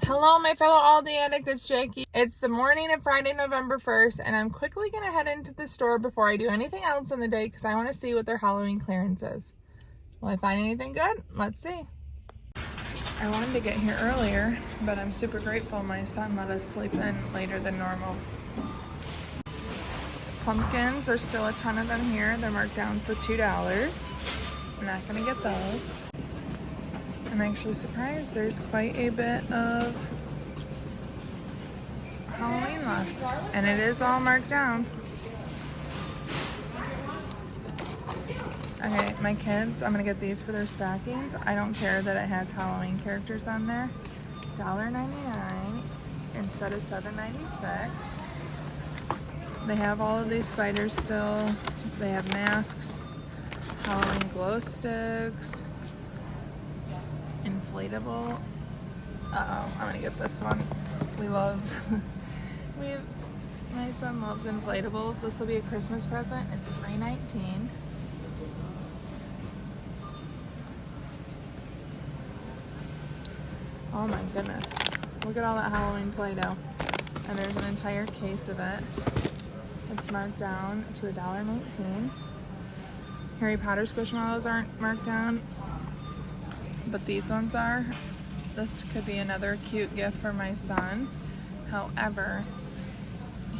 Hello, my fellow Aldi addict, it's Jackie. It's the morning of Friday, November 1st, and I'm quickly going to head into the store before I do anything else in the day because I want to see what their Halloween clearance is. Will I find anything good? Let's see. I wanted to get here earlier, but I'm super grateful my son let us sleep in later than normal. Pumpkins, there's still a ton of them here. They're marked down for $2. I'm not going to get those. I'm actually surprised there's quite a bit of Halloween left, and it is all marked down. Okay, my kids, I'm gonna get these for their stockings. I don't care that it has Halloween characters on there. $1.99 instead of $7.96. They have all of these spiders still. They have masks, Halloween glow sticks, inflatable. I'm gonna get this one. My son loves inflatables. This will be a Christmas present. It's $3.19. Oh my goodness. Look at all that Halloween Play-Doh. And there's an entire case of it. It's marked down to $1.19. Harry Potter Squishmallows aren't marked down, but these ones are. This could be another cute gift for my son. However,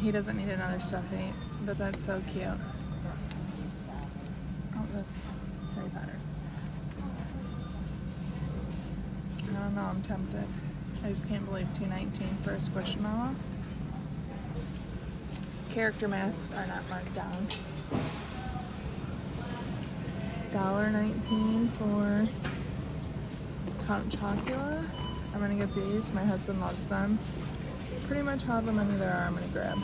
he doesn't need another stuffy, but that's so cute. Oh, that's Harry Potter. I don't know, I'm tempted. I just can't believe $2.19 for a Squishmallow. Character masks are not marked down. $1.19 for Count Chocula. I'm gonna get these. My husband loves them. Pretty much all the money there are, I'm gonna grab.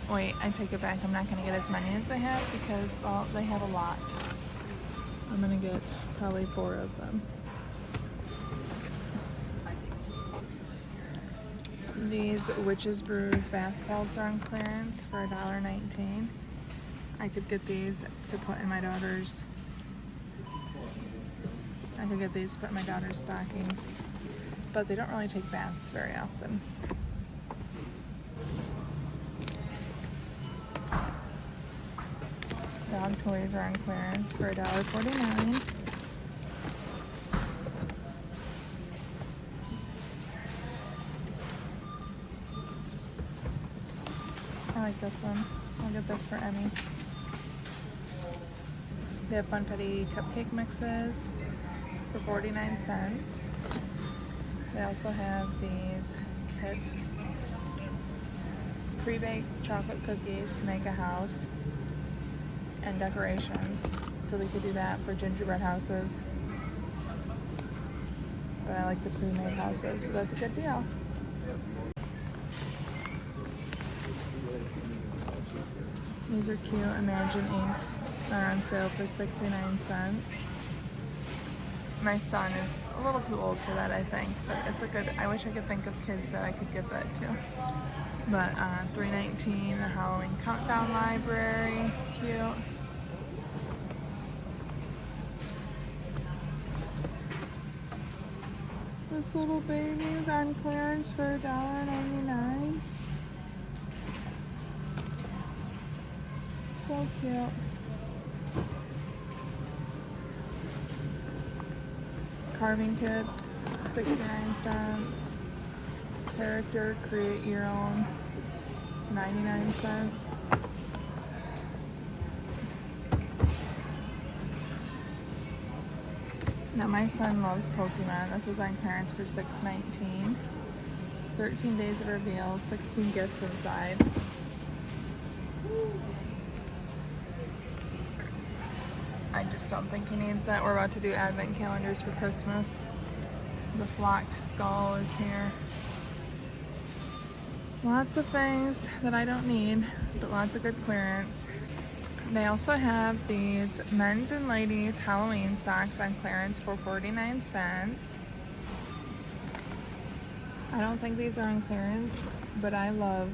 Wait, I take it back. I'm not gonna get as many as they have because, well, they have a lot. I'm gonna get probably 4 of them. These Witch's Brews bath salts are on clearance for $1.19. I could get these to put in my daughter's. I could get these to put in my daughter's stockings, but they don't really take baths very often. Dog toys are on clearance for $1.49. I like this one. I'll get this for Emmy. They have Funfetti cupcake mixes for 49 cents. They also have these kits, pre-baked chocolate cookies to make a house and decorations. So we could do that for gingerbread houses. But I like the pre-made houses, but that's a good deal. These are cute. Imagine ink. They're on sale for 69 cents. My son is a little too old for that, I think, but it's a good, I wish I could think of kids that I could give that to. But $3.19, the Halloween Countdown Library, cute. This little baby is on clearance for $1.99. So cute. Carving kits, 69 cents. Character, create your own, 99 cents. Now my son loves Pokemon. This is on clearance for $6.19. 13 days of reveals, 16 gifts inside. I just don't think he needs that. We're about to do advent calendars for Christmas. The flocked skull is here. Lots of things that I don't need, but lots of good clearance. They also have these men's and ladies Halloween socks on clearance for 49 cents. I don't think these are on clearance, but I love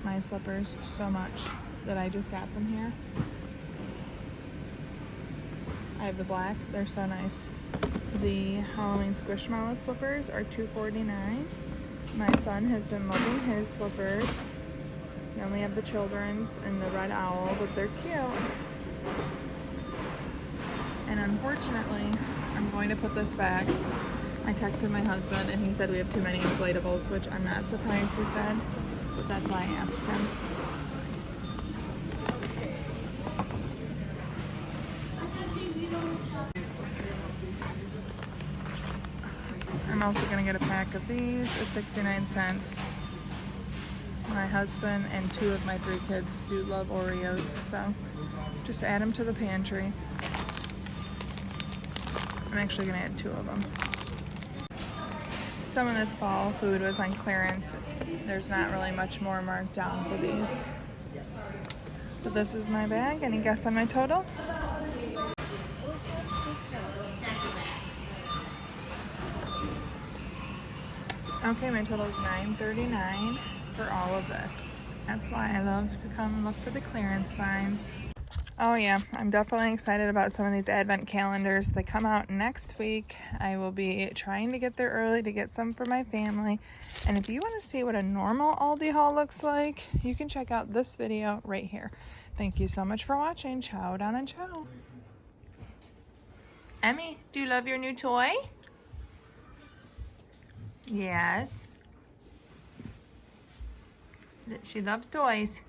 my slippers so much that I just got them here. I have the black. They're so nice. The Halloween Squishmallow slippers are $2.49. My son has been loving his slippers. Then we have the children's and the red owl, but they're cute. And unfortunately, I'm going to put this back. I texted my husband and he said we have too many inflatables, which I'm not surprised he said, but that's why I asked him. I'm also gonna get a pack of these at 69 cents. My husband and 2 of my 3 kids do love Oreos, so just add them to the pantry. I'm actually gonna add 2 of them. Some of this fall food was on clearance. There's not really much more marked down for these. But this is my bag. Any guess on my total? Okay, my total is $9.39 for all of this. That's why I love to come look for the clearance finds. Oh yeah, I'm definitely excited about some of these advent calendars. They come out next week. I will be trying to get there early to get some for my family. And if you want to see what a normal Aldi haul looks like, you can check out this video right here. Thank you so much for watching. Chow down and chow. Emmy, do you love your new toy? Yes. She loves toys.